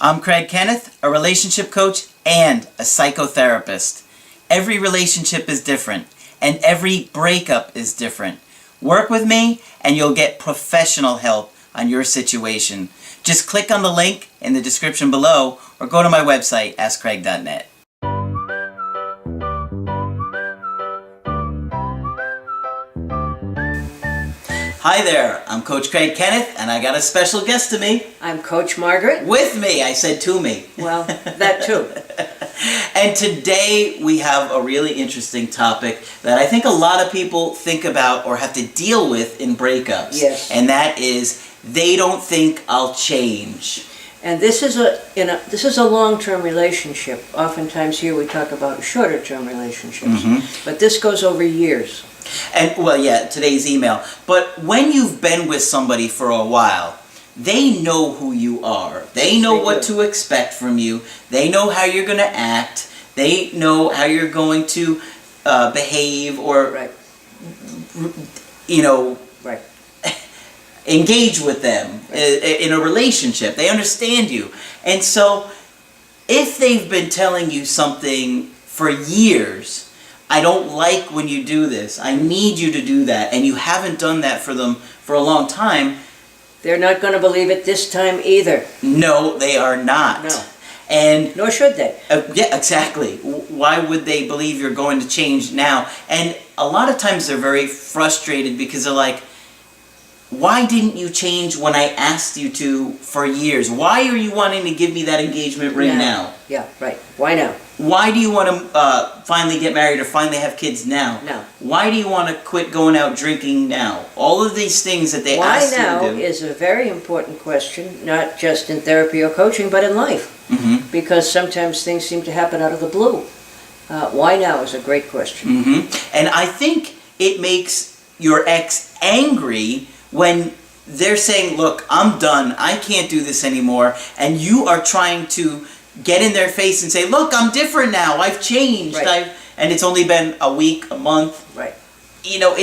I'm Craig Kenneth, a relationship coach and a psychotherapist. Every relationship is different, and every breakup is different. Work with me, and you'll get professional help on your situation. Just click on the link in the description below, or go to my website, askcraig.net. Hi there, I'm Coach Craig Kenneth, and I got a special guest to me. I'm Coach Margaret. With me, I said to me. Well, that too. And today we have a really interesting topic that I think a lot of people think about or have to deal with in breakups. Yes. And that is, they don't think I'll change. And this is a long-term relationship. Oftentimes here we talk about shorter-term relationships, but this goes over years. And, well, yeah, today's email. But when you've been with somebody for a while, they know who you are. They know what to expect from you. They know how you're going to act. They know how you're going to behave or, engage with them in a relationship. They understand you. And so if they've been telling you something for years, I don't like when you do this, I need you to do that, and you haven't done that for them for a long time, they're not going to believe it this time either. No, they are not. No. And nor should they. Yeah, exactly. Why would they believe you're going to change now? And a lot of times they're very frustrated because they're like, why didn't you change when I asked you to for years? Why are you wanting to give me that engagement ring now? Yeah, right. Why now? Why do you want to finally get married or finally have kids now? No. Why do you want to quit going out drinking now? All of these things that they ask you to do. Why now is a very important question, not just in therapy or coaching, but in life. Because sometimes things seem to happen out of the blue. Why now is a great question. And I think it makes your ex angry when they're saying, look, I'm done, I can't do this anymore, and you are trying to get in their face and say, look, I'm different now, I've changed, and it's only been a week, a month. Right. You know,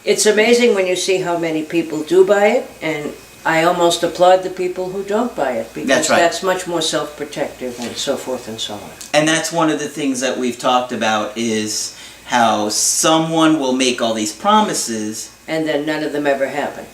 it's amazing when you see how many people do buy it, and I almost applaud the people who don't buy it, because that's much more self-protective and so forth and so on. And that's one of the things that we've talked about is how someone will make all these promises and then none of them ever happen.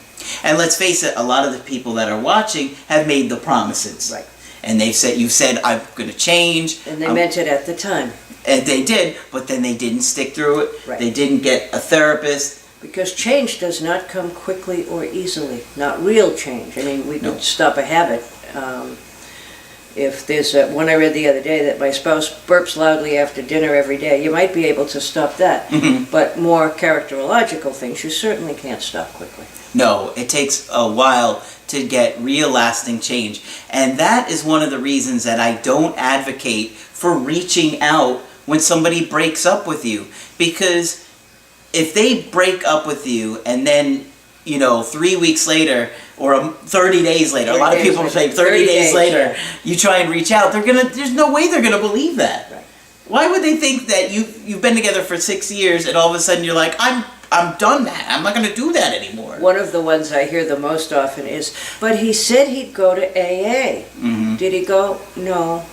And let's face it, a lot of the people that are watching have made the promises. Right. And they've said, you've said, I'm going to change. And they meant it at the time. And they did, but then they didn't stick through it. Right. They didn't get a therapist. Because change does not come quickly or easily. Not real change. I mean, we could stop a habit. If there's one I read the other day that my spouse burps loudly after dinner every day, you might be able to stop that. But more characterological things, you certainly can't stop quickly. No, it takes a while to get real lasting change. And that is one of the reasons that I don't advocate for reaching out when somebody breaks up with you. Because if they break up with you and then, 3 weeks later or 30 days later, a lot of people say 30 days later, you try and reach out, there's no way they're going to believe that. Right. Why would they think that you've been together for 6 years and all of a sudden you're like, I'm done that. I'm not going to do that anymore. One of the ones I hear the most often is, but he said he'd go to AA. Did he go? No.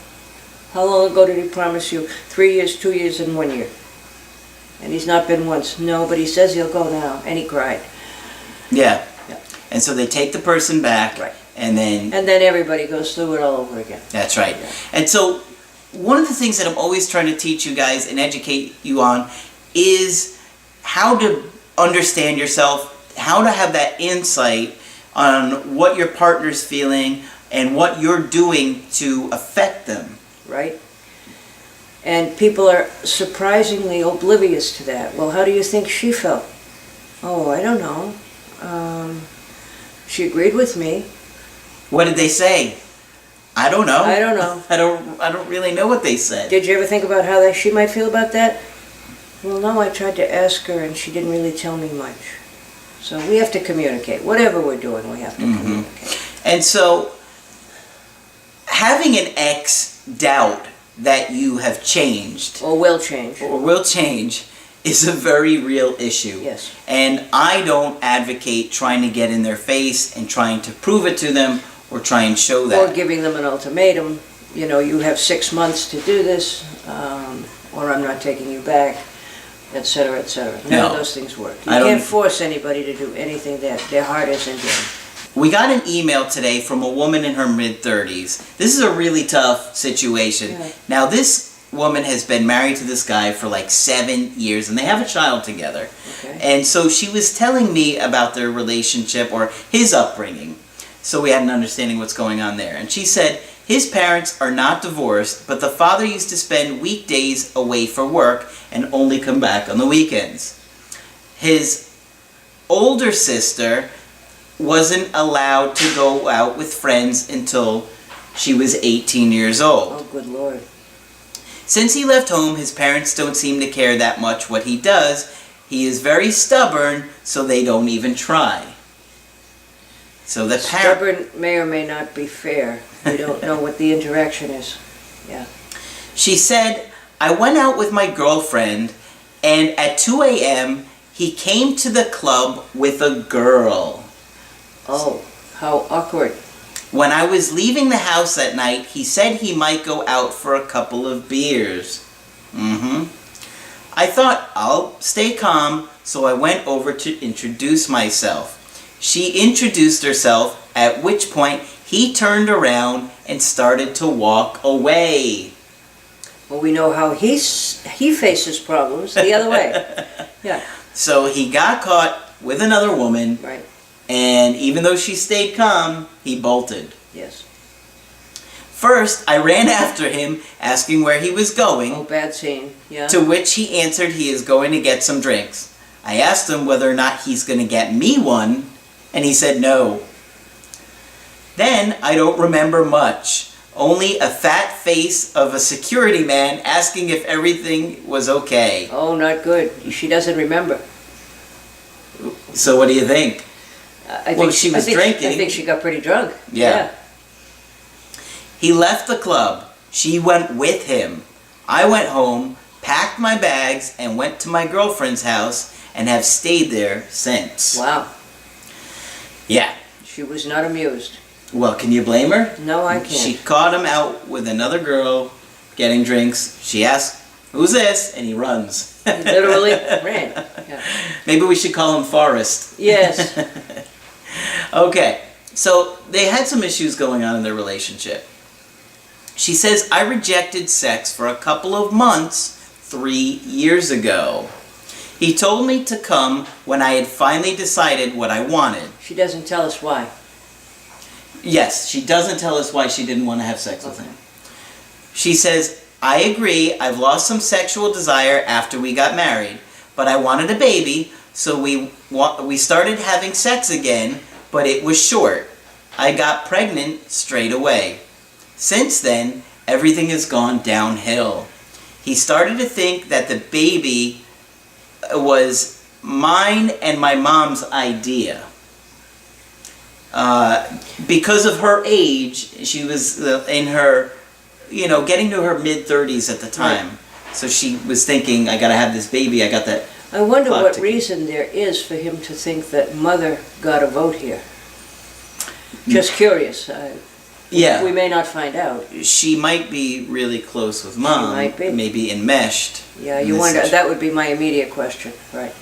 How long ago did he promise you? 3 years, 2 years, and 1 year. And he's not been once. No, but he says he'll go now. And he cried. Yeah. And so they take the person back. Right. And then everybody goes through it all over again. That's right. Yeah. And so one of the things that I'm always trying to teach you guys and educate you on is how to understand yourself, how to have that insight on what your partner's feeling and what you're doing to affect them. Right. And people are surprisingly oblivious to that. Well, how do you think she felt? Oh, I don't know. She agreed with me. What did they say? I don't know. I don't know. I don't really know what they said. Did you ever think about how she might feel about that? Well, no, I tried to ask her and she didn't really tell me much. So we have to communicate. Whatever we're doing, we have to communicate. And so having an ex doubt that you have changed or will change is a very real issue. Yes. And I don't advocate trying to get in their face and trying to prove it to them or try and show Or that. giving them an ultimatum, you have 6 months to do this, or I'm not taking you back, et cetera, et cetera. None of No. those things work. You I don't- can't force anybody to do anything that their heart isn't in. We got an email today from a woman in her mid-30s. This is a really tough situation. Yeah. Now, this woman has been married to this guy for like 7 years, and they have a child together. Okay. And so she was telling me about their relationship or his upbringing. So we had an understanding what's going on there. And she said, his parents are not divorced, but the father used to spend weekdays away for work and only come back on the weekends. His older sister wasn't allowed to go out with friends until she was 18 years old. Oh, good Lord. Since he left home, his parents don't seem to care that much what he does. He is very stubborn, so they don't even try. So the Stubborn may or may not be fair. We don't know what the interaction is. She said, I went out with my girlfriend, and at 2 a.m., he came to the club with a girl. Oh, how awkward. When I was leaving the house that night, he said he might go out for a couple of beers. I thought, I'll stay calm, so I went over to introduce myself. She introduced herself, at which point he turned around and started to walk away. Well, we know how he faces problems the other way. Yeah, So he got caught with another woman, right. and even though she stayed calm, he bolted. Yes. First, I ran after him, asking where he was going, Oh, bad scene. Yeah. to which he answered he is going to get some drinks. I asked him whether or not he's going to get me one, and he said no. Then, I don't remember much. Only a fat face of a security man asking if everything was okay. Oh, not good. She doesn't remember. So what do you think? She was drinking. I think she got pretty drunk. Yeah. He left the club. She went with him. I went home, packed my bags, and went to my girlfriend's house and have stayed there since. Wow. Yeah. She was not amused. Well, can you blame her? No, I can't. She caught him out with another girl getting drinks. She asked, "Who's this?" And he runs. He literally ran. Yeah. Maybe we should call him Forrest. Yes. Okay, so they had some issues going on in their relationship. She says, I rejected sex for a couple of months 3 years ago. He told me to come when I had finally decided what I wanted. She doesn't tell us why. Yes, she doesn't tell us why she didn't want to have sex with him. She says, I agree, I've lost some sexual desire after we got married, but I wanted a baby, so we started having sex again, but it was short. I got pregnant straight away. Since then, everything has gone downhill. He started to think that the baby was mine and my mom's idea. Because of her age, she was in her, getting to her mid-30s at the time. Right. So she was thinking, I gotta have this baby, I got that. I wonder what reason there is for him to think that mother got a vote here. Just curious. Yeah. We may not find out. She might be really close with mom. She might be. Maybe enmeshed. Yeah, you wonder. That would be my immediate question. Right.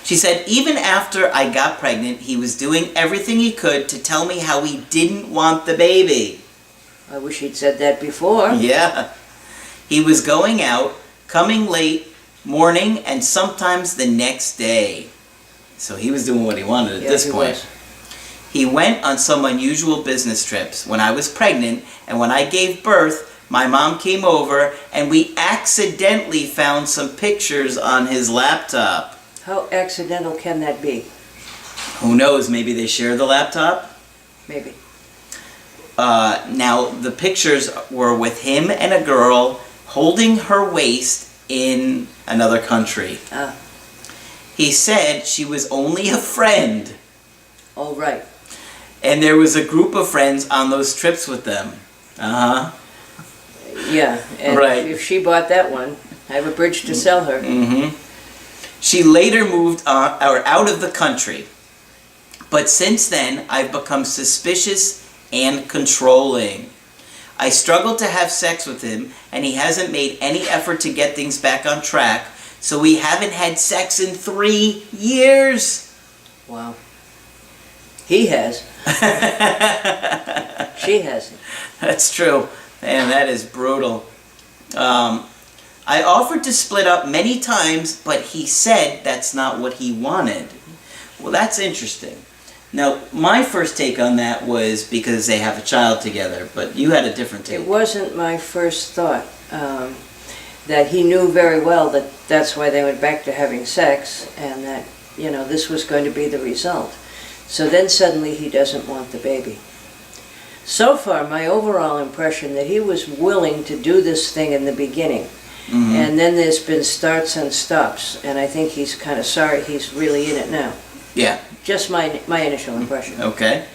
She said, even after I got pregnant, he was doing everything he could to tell me how he didn't want the baby. I wish he'd said that before. Yeah. He was going out, coming late, morning, and sometimes the next day. So he was doing what he wanted at this point. Was. He went on some unusual business trips when I was pregnant, and when I gave birth, my mom came over, and we accidentally found some pictures on his laptop. How accidental can that be? Who knows? Maybe they share the laptop? Maybe. Now, the pictures were with him and a girl holding her waist in another country. He said she was only a friend. Oh, right. And there was a group of friends on those trips with them. Uh-huh. Yeah, and right. If she bought that one, I have a bridge to sell her. Mm-hmm. She later moved out of the country. But since then, I've become suspicious and controlling. I struggle to have sex with him, and he hasn't made any effort to get things back on track, so we haven't had sex in 3 years. Wow. He has. She hasn't. That's true. Man, that is brutal. I offered to split up many times, but he said that's not what he wanted. Well, that's interesting. Now, my first take on that was because they have a child together, but you had a different take. It wasn't my first thought. That he knew very well that that's why they went back to having sex, and that, this was going to be the result. So then suddenly he doesn't want the baby. So far, my overall impression that he was willing to do this thing in the beginning. Mm-hmm. And then there's been starts and stops, and I think he's kind of sorry he's really in it now. Yeah. Just my initial impression. Okay.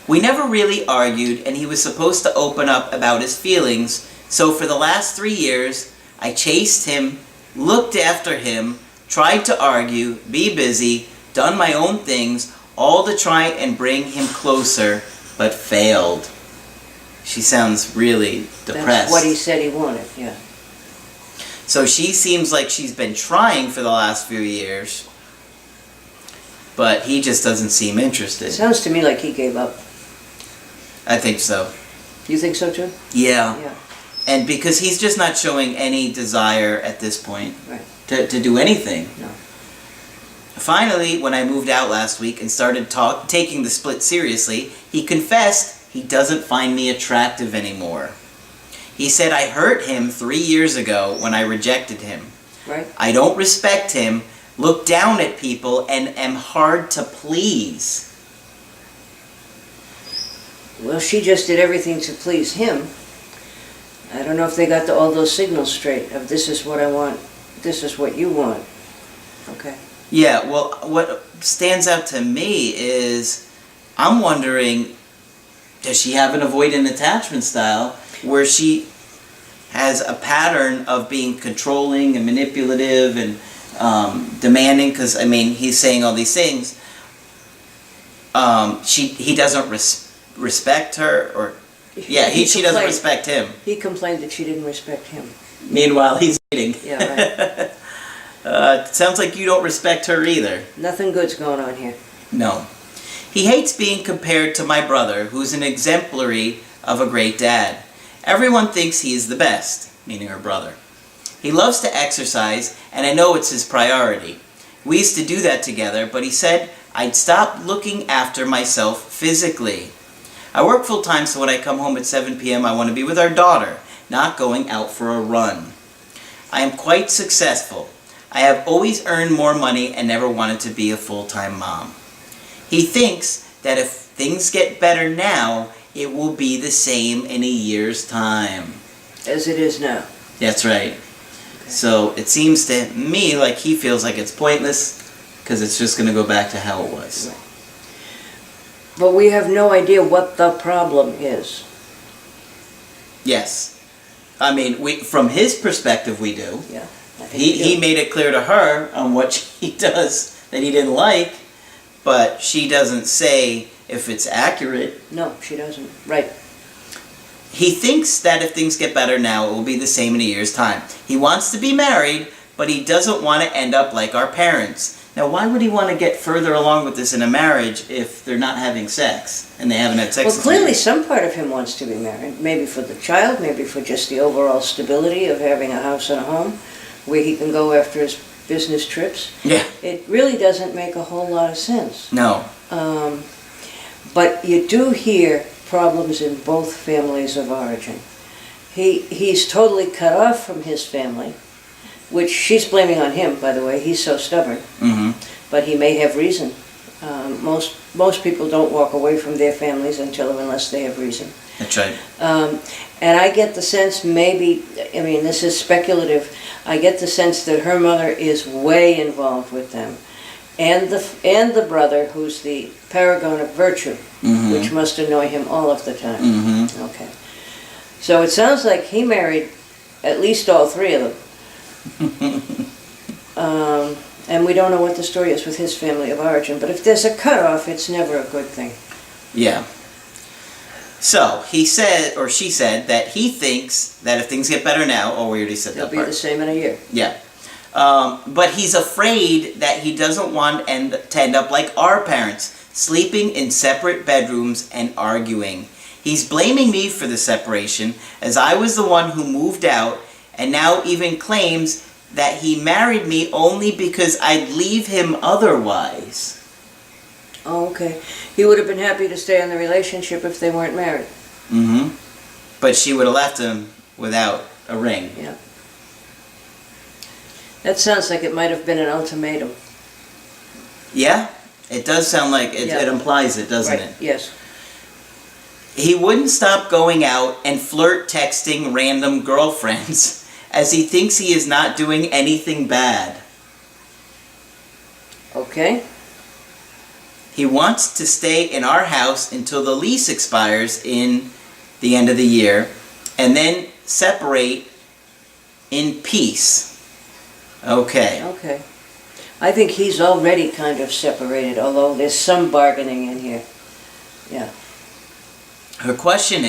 We never really argued, and he was supposed to open up about his feelings, so for the last 3 years, I chased him, looked after him, tried to argue, be busy, done my own things, all to try and bring him closer, but failed. She sounds really depressed. That's what he said he wanted, yeah. So she seems like she's been trying for the last few years, but he just doesn't seem interested. It sounds to me like he gave up. I think so. You think so too? Yeah. Yeah. And because he's just not showing any desire at this point Right. to do anything. No. Finally, when I moved out last week and started taking the split seriously, he confessed he doesn't find me attractive anymore. He said I hurt him 3 years ago when I rejected him. Right. I don't respect him, look down at people, and am hard to please. Well, she just did everything to please him. I don't know if they got all those signals straight of this is what I want, this is what you want. Okay. Yeah, well, what stands out to me is I'm wondering, does she have an avoidant attachment style where she has a pattern of being controlling and manipulative and demanding? Because, I mean, he's saying all these things. He doesn't respect her, or she doesn't respect him. He complained that she didn't respect him. Meanwhile, he's eating. Yeah, right. Sounds like you don't respect her either. Nothing good's going on here. No. He hates being compared to my brother, who's an exemplary of a great dad. Everyone thinks he is the best, meaning her brother. He loves to exercise, and I know it's his priority. We used to do that together, but he said I'd stop looking after myself physically. I work full-time, so when I come home at 7 p.m., I want to be with our daughter, not going out for a run. I am quite successful. I have always earned more money and never wanted to be a full-time mom. He thinks that if things get better now, it will be the same in a year's time. As it is now. That's right. Okay. So it seems to me like he feels like it's pointless because it's just going to go back to how it was. Right. But we have no idea what the problem is. Yes. I mean, from his perspective, we do. Yeah. He made it clear to her on what he does that he didn't like, but she doesn't say if it's accurate. No, she doesn't. Right. He thinks that if things get better now, it will be the same in a year's time. He wants to be married, but he doesn't want to end up like our parents. Now, why would he want to get further along with this in a marriage if they're not having sex and they haven't had sex? Well, clearly some part of him wants to be married. Maybe for the child, maybe for just the overall stability of having a house and a home where he can go after his business trips. Yeah. It really doesn't make a whole lot of sense. No. But you do hear problems in both families of origin. He's totally cut off from his family, which she's blaming on him, by the way. He's so stubborn. Mm-hmm. But he may have reason. Most people don't walk away from their families unless they have reason. That's right. And I get the sense maybe, I mean, this is speculative, I get the sense that her mother is way involved with them. And the brother, who's the paragon of virtue, mm-hmm. which must annoy him all of the time. Mm-hmm. Okay. So it sounds like he married at least all three of them. And we don't know what the story is with his family of origin, but if there's a cutoff, it's never a good thing. Yeah. So he said, or she said, that he thinks that if things get better now, oh, we already said They'll that be part. the same in a year. Yeah. But he's afraid that he doesn't want to end up like our parents, sleeping in separate bedrooms and arguing. He's blaming me for the separation, as I was the one who moved out, and now even claims that he married me only because I'd leave him otherwise. Oh, okay. He would have been happy to stay in the relationship if they weren't married. Mm-hmm. But she would have left him without a ring. Yeah. That sounds like it might have been an ultimatum. Yeah? It does sound like it, Yeah. it implies it, doesn't Right. it? Yes. He wouldn't stop going out and flirt texting random girlfriends as he thinks he is not doing anything bad. Okay. He wants to stay in our house until the lease expires in the end of the year and then separate in peace. Okay. Okay. I think he's already kind of separated, although there's some bargaining in here. Yeah. Her question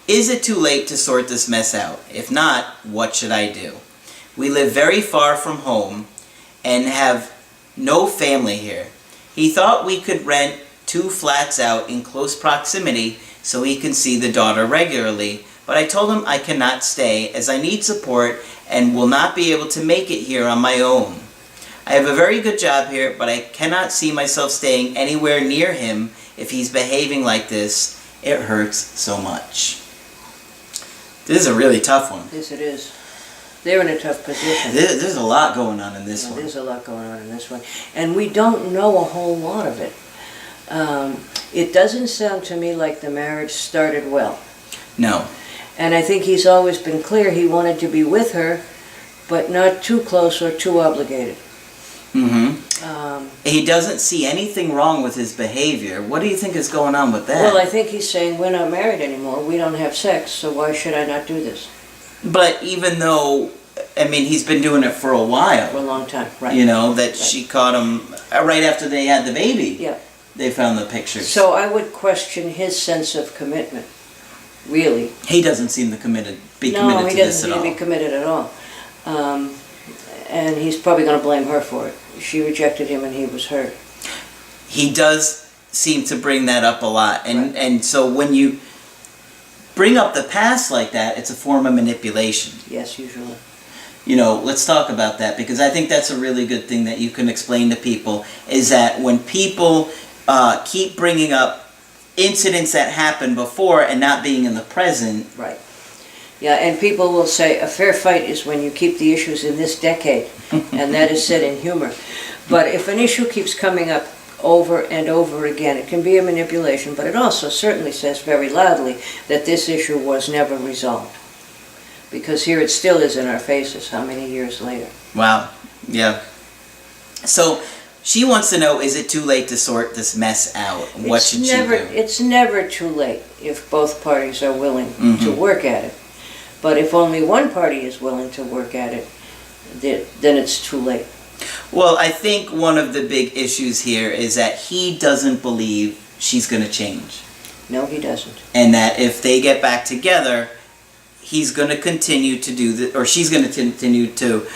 is it too late to sort this mess out? If not, what should I do? We live very far from home and have no family here. He thought we could rent 2 flats out in close proximity so he can see the daughter regularly, but I told him I cannot stay as I need support and will not be able to make it here on my own. I have a very good job here, but I cannot see myself staying anywhere near him if he's behaving like this. It hurts so much. This is a really tough one. Yes, it is. They're in a tough position. There's a lot going on in this one. There's a lot going on in this one. And we don't know a whole lot of it. It doesn't sound to me like the marriage started well. No. And I think he's always been clear he wanted to be with her, but not too close or too obligated. Mm-hmm. He doesn't see anything wrong with his behavior. What do you think is going on with that? Well, I think he's saying we're not married anymore. We don't have sex, so why should I not do this? But even though, I mean, he's been doing it for a while. For a long time, right. You know, that Right. she caught him right after they had the baby. Yeah. They found the pictures. So I would question his sense of commitment, really. He doesn't seem to be committed No, to he this at doesn't seem all. to be committed at all. And he's probably going to blame her for it. She rejected him and he was hurt. He does seem to bring that up a lot. And, Right. and so when you bring up the past like that, it's a form of manipulation. Yes, usually. You know, let's talk about that, because I think that's a really good thing that you can explain to people, is that when people keep bringing up incidents that happened before and not being in the present. Right. Yeah, and people will say a fair fight is when you keep the issues in this decade, and that is said in humor. But if an issue keeps coming up over and over again, it can be a manipulation, but it also certainly says very loudly that this issue was never resolved. Because here it still is in our faces, how many years later? Wow. Yeah. So she wants to know, is it too late to sort this mess out? What should she do? It's never too late if both parties are willing Mm-hmm. to work at it. But if only one party is willing to work at it, then it's too late. Well, I think one of the big issues here is that he doesn't believe she's going to change. No, he doesn't. And that if they get back together, he's going to continue to do or she's going to continue to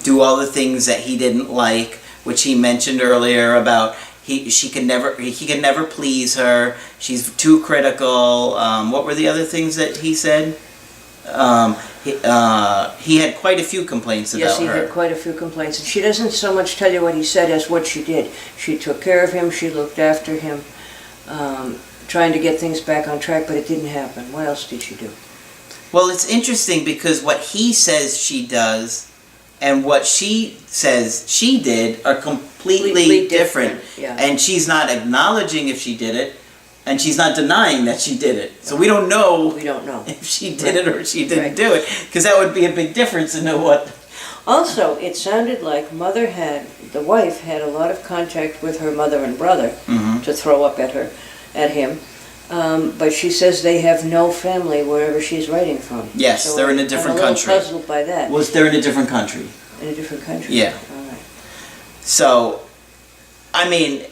do all the things that he didn't like, which he mentioned earlier about he can never please her. She's too critical. What were the other things that he said? He had quite a few complaints about her. Yes, he had quite a few complaints. And she doesn't so much tell you what he said as what she did. She took care of him, she looked after him, trying to get things back on track, but it didn't happen. What else did she do? Well, it's interesting because what he says she does and what she says she did are completely different. Yeah. And she's not acknowledging if she did it, and she's not denying that she did it. So we don't know We don't know. if she did it or she didn't Right. do it, because that would be a big difference to know what. Also, it sounded like the wife had a lot of contact with her mother and brother to throw up at him. But she says they have no family wherever she's writing from. Yes, So they're in a different country. I'm a little puzzled by that. Was they're in a different country. In a different country? Yeah. All right. So, I mean,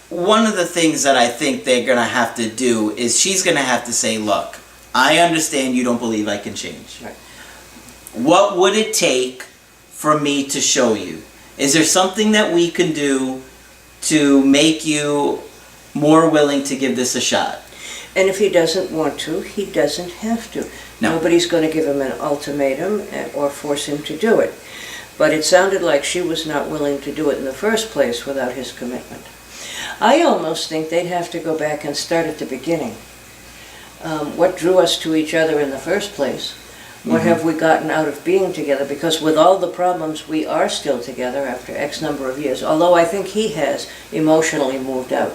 one of the things that I think they're going to have to do is she's going to have to say, look, I understand you don't believe I can change. Right. What would it take for me to show you? Is there something that we can do to make you more willing to give this a shot? And if he doesn't want to, he doesn't have to. No. Nobody's going to give him an ultimatum or force him to do it. But it sounded like she was not willing to do it in the first place without his commitment. I almost think they'd have to go back and start at the beginning. What drew us to each other in the first place? What have we gotten out of being together? Because with all the problems, we are still together after X number of years. Although I think he has emotionally moved out.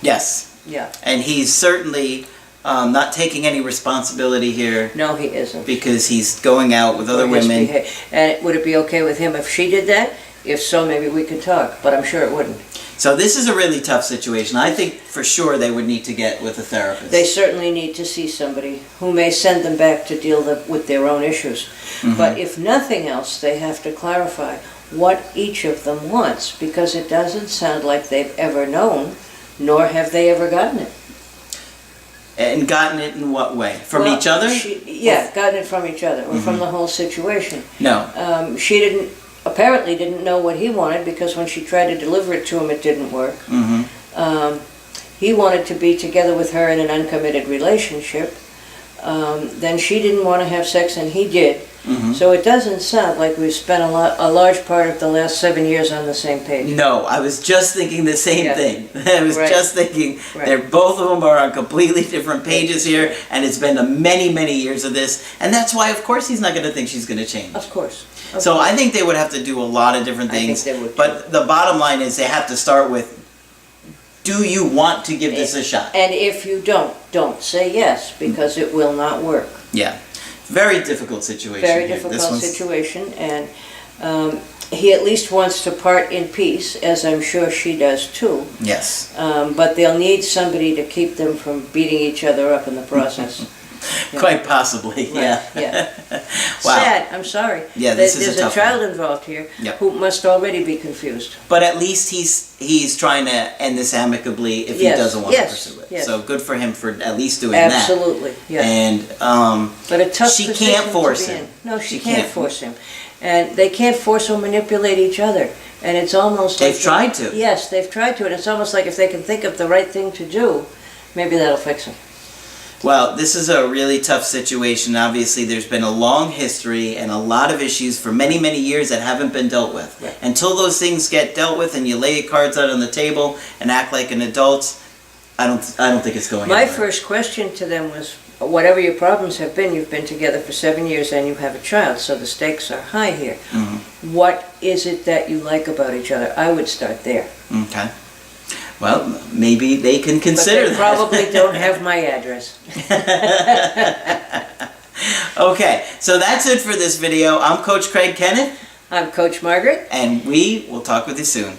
Yes. Yeah. And he's certainly not taking any responsibility here. No, he isn't. Because he's going out with other women. And would it be okay with him if she did that? If so, maybe we could talk, but I'm sure it wouldn't. So this is a really tough situation. I think for sure they would need to get with a therapist. They certainly need to see somebody who may send them back to deal with their own issues. But if nothing else, they have to clarify what each of them wants, because it doesn't sound like they've ever known, nor have they ever gotten it. And gotten it in what way? From each other? Gotten it from each other, or from the whole situation. No. She apparently didn't know what he wanted, because when she tried to deliver it to him, it didn't work. He wanted to be together with her in an uncommitted relationship. Then she didn't want to have sex, and he did. So it doesn't sound like we've spent a large part of the last 7 years on the same page. No, I was just thinking the same thing. I was just thinking they're both of them are on completely different pages here, and it's been many, many years of this, and that's why, of course, he's not going to think she's going to change. Of course. So I think they would have to do a lot of different things. I think they would, but the bottom line is they have to start with, do you want to give this a shot? And if you don't say yes, because it will not work. Yeah. Very difficult situation. Very difficult situation, and he at least wants to part in peace, as I'm sure she does too. Yes. But they'll need somebody to keep them from beating each other up in the process. Quite possibly, yeah. Wow. Sad, I'm sorry. Yeah, this is There's a tough child one. involved here who must already be confused. But at least he's trying to end this amicably if he doesn't want to pursue it. So good for him for at least doing that. Absolutely, yeah. And but a tough she position can't force to be him. in. No, she can't force him. And they can't force or manipulate each other. And it's almost like... They've tried to. Yes, they've tried to. And it's almost like if they can think of the right thing to do, maybe that'll fix him. Well, this is a really tough situation. Obviously, there's been a long history and a lot of issues for many, many years that haven't been dealt with. Right. Until those things get dealt with and you lay your cards out on the table and act like an adult, I don't think it's going anywhere. My first question to them was, whatever your problems have been, you've been together for 7 years and you have a child, so the stakes are high here. What is it that you like about each other? I would start there. Okay. Well, maybe they can consider that. But they probably don't have my address. Okay, so that's it for this video. I'm Coach Craig Kenneth. I'm Coach Margaret. And we will talk with you soon.